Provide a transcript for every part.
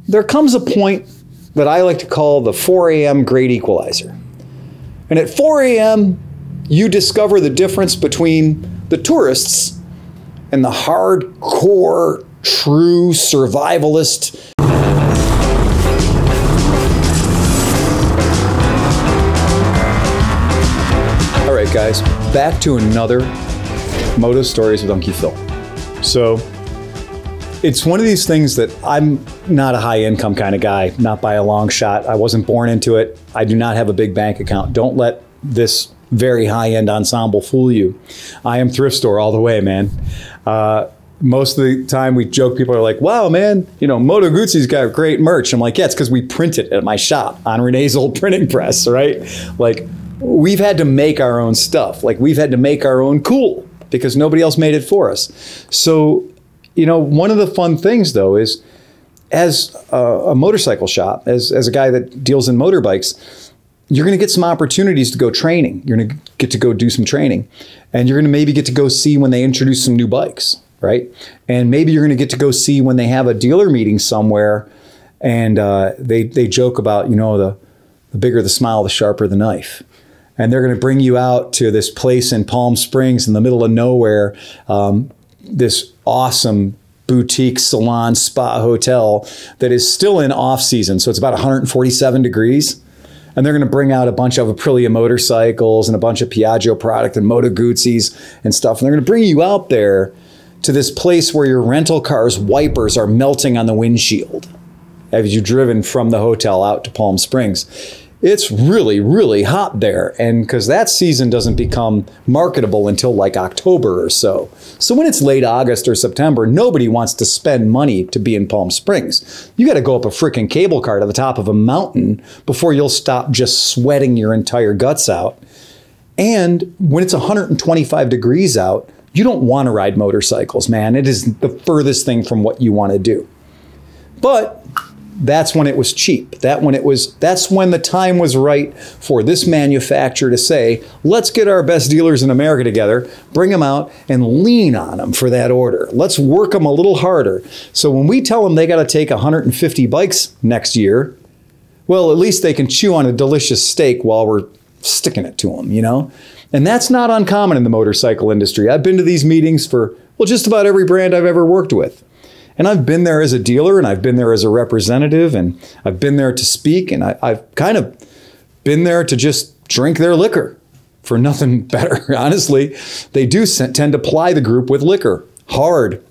There comes a point that I like to call the 4 a.m. great equalizer. And at 4 a.m., you discover the difference between the tourists and the hardcore, true survivalist. All right, guys, back to another Moto Stories with Unkie Phil. So, it's one of these things that I'm not a high income kind of guy, not by a long shot. I wasn't born into it. I do not have a big bank account. Don't let this very high-end ensemble fool you. I am thrift store all the way, man. Most of the time we joke, people are like, wow, man, you know, Moto Guzzi's got great merch. I'm like, yeah, it's because we print it at my shop on Renee's old printing press, right? Like, we've had to make our own stuff. Like, we've had to make our own cool because nobody else made it for us. So, you know, one of the fun things, though, is as a motorcycle shop, as a guy that deals in motorbikes, you're going to get some opportunities to go training. You're going to get to go do some training. And you're going to maybe get to go see when they introduce some new bikes, right? And maybe you're going to get to go see when they have a dealer meeting somewhere and they joke about, you know, the bigger the smile, the sharper the knife. And they're going to bring you out to this place in Palm Springs in the middle of nowhere, this awesome boutique salon spa hotel that is still in off season. So it's about 147 degrees. And they're going to bring out a bunch of Aprilia motorcycles and a bunch of Piaggio product and Moto Guzzi's and stuff. And they're going to bring you out there to this place where your rental car's wipers are melting on the windshield as you've driven from the hotel out to Palm Springs. It's really, really hot there. And because that season doesn't become marketable until like October or so. So when it's late August or September, nobody wants to spend money to be in Palm Springs. You got to go up a freaking cable car to the top of a mountain before you'll stop just sweating your entire guts out. And when it's 125 degrees out, you don't want to ride motorcycles, man. It is the furthest thing from what you want to do. But that's when it was cheap. That's when the time was right for this manufacturer to say, let's get our best dealers in America together, bring them out and lean on them for that order. Let's work them a little harder. So when we tell them they got to take 150 bikes next year, well, at least they can chew on a delicious steak while we're sticking it to them, you know? And that's not uncommon in the motorcycle industry. I've been to these meetings for, well, just about every brand I've ever worked with. And I've been there as a dealer, and I've been there as a representative, and I've been there to speak, and I've kind of been there to just drink their liquor for nothing better, honestly. They do tend to ply the group with liquor, hard.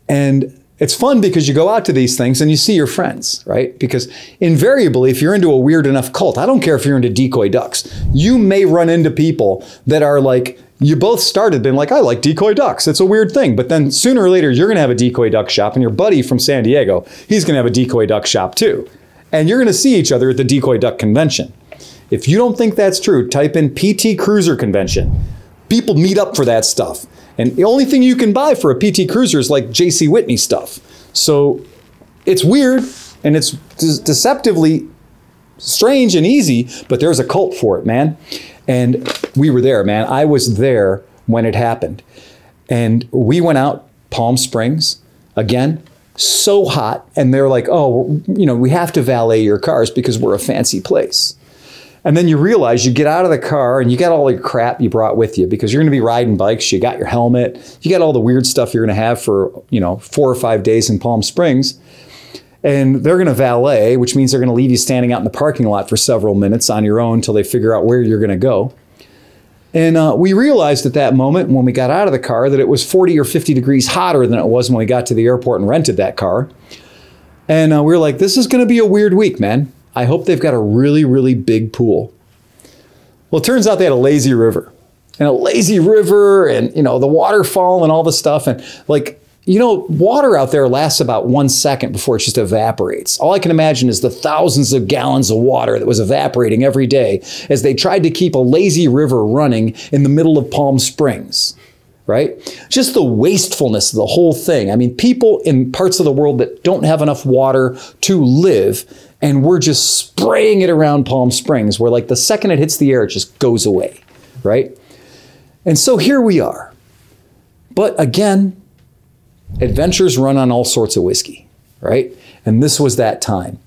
And it's fun because you go out to these things and you see your friends, right? Because invariably, if you're into a weird enough cult, I don't care if you're into decoy ducks, you may run into people that are like, you both started being like, I like decoy ducks. It's a weird thing. But then sooner or later, you're going to have a decoy duck shop, and your buddy from San Diego, he's going to have a decoy duck shop too. And you're going to see each other at the decoy duck convention. If you don't think that's true, type in PT Cruiser convention. People meet up for that stuff. And the only thing you can buy for a PT Cruiser is like JC Whitney stuff. So it's weird and it's deceptively strange and easy, but there's a cult for it, man. And we were there, man. I was there when it happened. And we went out Palm Springs, again, so hot. And they're like, oh, you know, we have to valet your cars because we're a fancy place. And then you realize you get out of the car and you got all your crap you brought with you because you're going to be riding bikes. You got your helmet. You got all the weird stuff you're going to have for, you know, 4 or 5 days in Palm Springs. And they're going to valet, which means they're going to leave you standing out in the parking lot for several minutes on your own until they figure out where you're going to go. And we realized at that moment when we got out of the car that it was 40 or 50 degrees hotter than it was when we got to the airport and rented that car. And we were like, this is going to be a weird week, man. I hope they've got a really, really big pool. Well, it turns out they had a lazy river. And a lazy river and, you know, the waterfall and all the stuff. And like, you know, water out there lasts about 1 second before it just evaporates. All I can imagine is the thousands of gallons of water that was evaporating every day as they tried to keep a lazy river running in the middle of Palm Springs, right? Just the wastefulness of the whole thing. I mean, people in parts of the world that don't have enough water to live, and we're just spraying it around Palm Springs, where like the second it hits the air, it just goes away, right? And so here we are. But again, adventures run on all sorts of whiskey, right? And this was that time.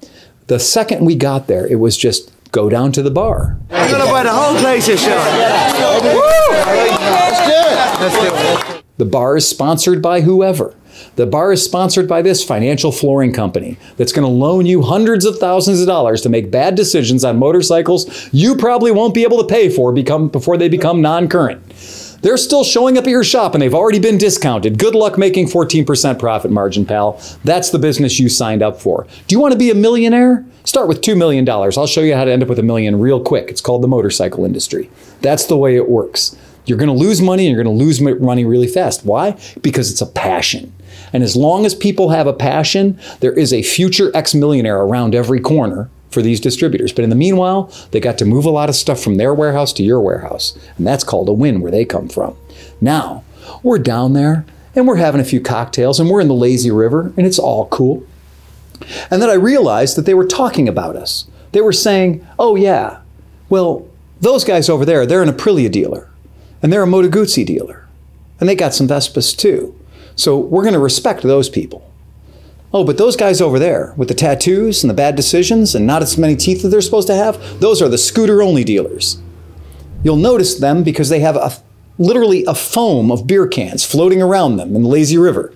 The second we got there, it was just go down to the bar. I'm gonna buy the whole place a shot. Let's do it. The bar is sponsored by whoever. The bar is sponsored by this financial flooring company that's going to loan you hundreds of thousands of dollars to make bad decisions on motorcycles you probably won't be able to pay for before they become non-current. They're still showing up at your shop and they've already been discounted. Good luck making 14% profit margin, pal. That's the business you signed up for. Do you want to be a millionaire? Start with $2 million. I'll show you how to end up with $1 million real quick. It's called the motorcycle industry. That's the way it works. You're going to lose money and you're going to lose money really fast. Why? Because it's a passion. And as long as people have a passion, there is a future ex-millionaire around every corner for these distributors. But in the meanwhile, they got to move a lot of stuff from their warehouse to your warehouse. And that's called a win where they come from. Now, we're down there and we're having a few cocktails and we're in the lazy river and it's all cool. And then I realized that they were talking about us. They were saying, oh yeah, well, those guys over there, they're an Aprilia dealer. And they're a Moto Guzzi dealer. And they got some Vespas too. So we're going to respect those people. Oh, but those guys over there with the tattoos and the bad decisions and not as many teeth that they're supposed to have, those are the scooter-only dealers. You'll notice them because they have literally a foam of beer cans floating around them in the lazy river.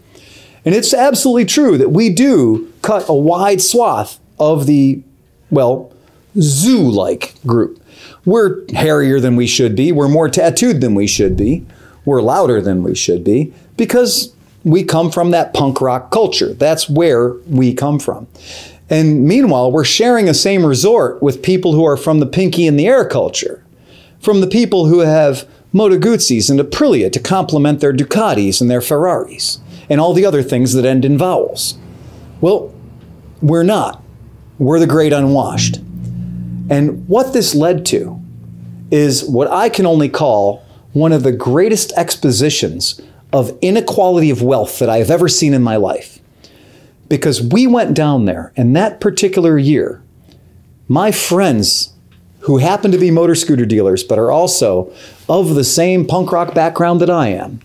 And it's absolutely true that we do cut a wide swath of the, well, zoo-like group. We're hairier than we should be. We're more tattooed than we should be. We're louder than we should be because we come from that punk rock culture. That's where we come from. And meanwhile, we're sharing the same resort with people who are from the Pinky in the Air culture, from the people who have Moto Guzzis and Aprilia to complement their Ducatis and their Ferraris and all the other things that end in vowels. Well, we're not. We're the great unwashed. And what this led to is what I can only call one of the greatest expositions of inequality of wealth that I have ever seen in my life. Because we went down there, and that particular year, my friends who happen to be motor scooter dealers, but are also of the same punk rock background that I am,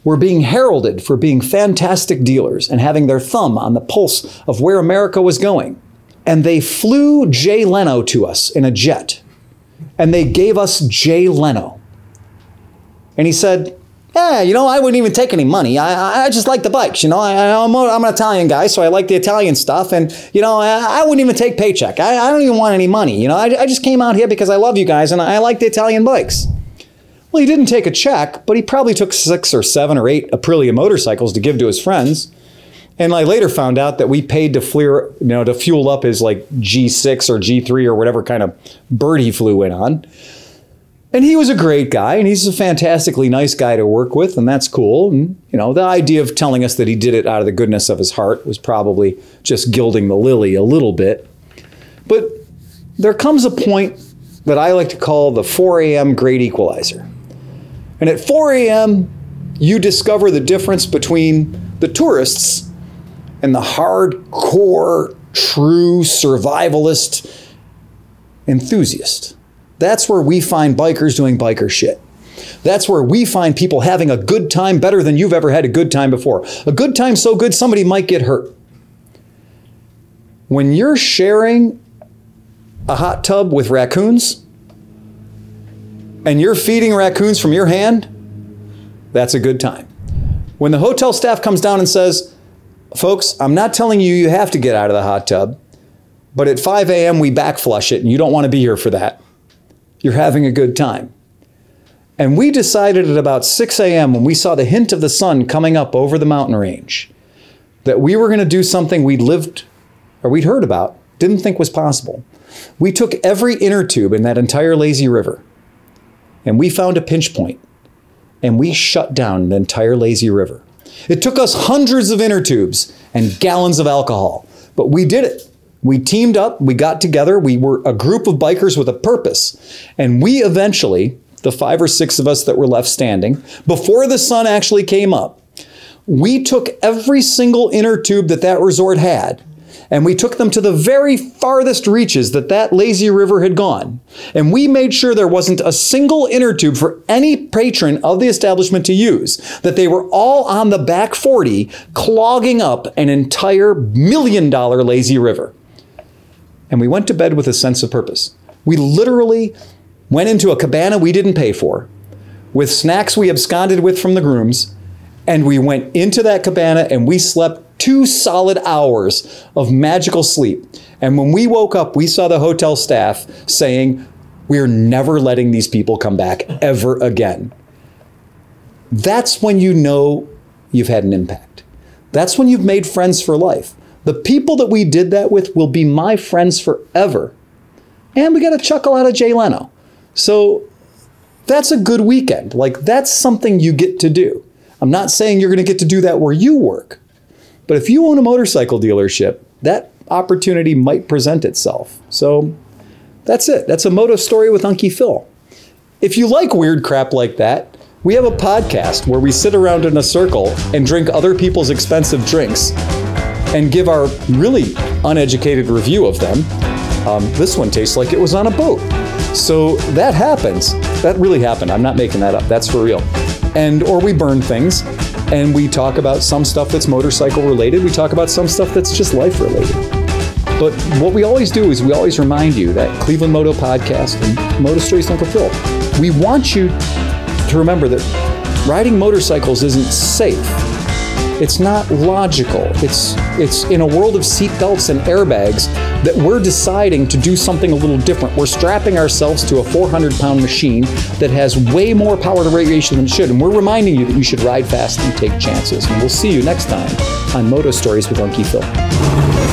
were being heralded for being fantastic dealers and having their thumb on the pulse of where America was going. And they flew Jay Leno to us in a jet. And they gave us Jay Leno. And he said, yeah, you know, I wouldn't even take any money. I just like the bikes. You know, I'm an Italian guy, so I like the Italian stuff. And, you know, I wouldn't even take paycheck. I don't even want any money. You know, I just came out here because I love you guys and I like the Italian bikes. Well, he didn't take a check, but he probably took 6 or 7 or 8 Aprilia motorcycles to give to his friends. And I later found out that we paid to fuel up his like G6 or G3 or whatever kind of bird he flew in on. And he was a great guy, and he's a fantastically nice guy to work with, and that's cool. And, you know, the idea of telling us that he did it out of the goodness of his heart was probably just gilding the lily a little bit. But there comes a point that I like to call the 4 a.m. great equalizer. And at 4 a.m., you discover the difference between the tourists and the hardcore, true survivalist enthusiast. That's where we find bikers doing biker shit. That's where we find people having a good time better than you've ever had a good time before. A good time so good somebody might get hurt. When you're sharing a hot tub with raccoons and you're feeding raccoons from your hand, that's a good time. When the hotel staff comes down and says, folks, I'm not telling you you have to get out of the hot tub, but at 5 a.m. we backflush it and you don't want to be here for that. You're having a good time. And we decided at about 6 a.m. when we saw the hint of the sun coming up over the mountain range that we were going to do something we'd heard about, didn't think was possible. We took every inner tube in that entire lazy river and we found a pinch point and we shut down the entire lazy river. It took us hundreds of inner tubes and gallons of alcohol, but we did it. We teamed up, we got together, we were a group of bikers with a purpose. And we eventually, the 5 or 6 of us that were left standing, before the sun actually came up, we took every single inner tube that resort had, And we took them to the very farthest reaches that lazy river had gone. And we made sure there wasn't a single inner tube for any patron of the establishment to use, that they were all on the back 40, clogging up an entire $1 million lazy river. And we went to bed with a sense of purpose. We literally went into a cabana we didn't pay for, with snacks we absconded with from the grooms, and we went into that cabana and we slept 2 solid hours of magical sleep. And when we woke up, we saw the hotel staff saying, "We're never letting these people come back ever again." That's when you know you've had an impact. That's when you've made friends for life. The people that we did that with will be my friends forever. And we got a chuckle out of Jay Leno. So that's a good weekend. Like, that's something you get to do. I'm not saying you're going to get to do that where you work. But if you own a motorcycle dealership, that opportunity might present itself. So that's it. That's a Moto Story with Unkie Phil. If you like weird crap like that, we have a podcast where we sit around in a circle and drink other people's expensive drinks and give our really uneducated review of them. This one tastes like it was on a boat. So that happens. That really happened. I'm not making that up. That's for real. Or we burn things, and we talk about some stuff that's motorcycle related. We talk about some stuff that's just life related. But what we always do is we always remind you that Cleveland Moto podcast and Moto Stories with Uncle Phil, we want you to remember that riding motorcycles isn't safe. It's not logical. It's in a world of seatbelts and airbags that we're deciding to do something a little different. We're strapping ourselves to a 400-pound machine that has way more power to radiation than it should. And we're reminding you that you should ride fast and take chances. And we'll see you next time on Moto Stories with Unkie Phil.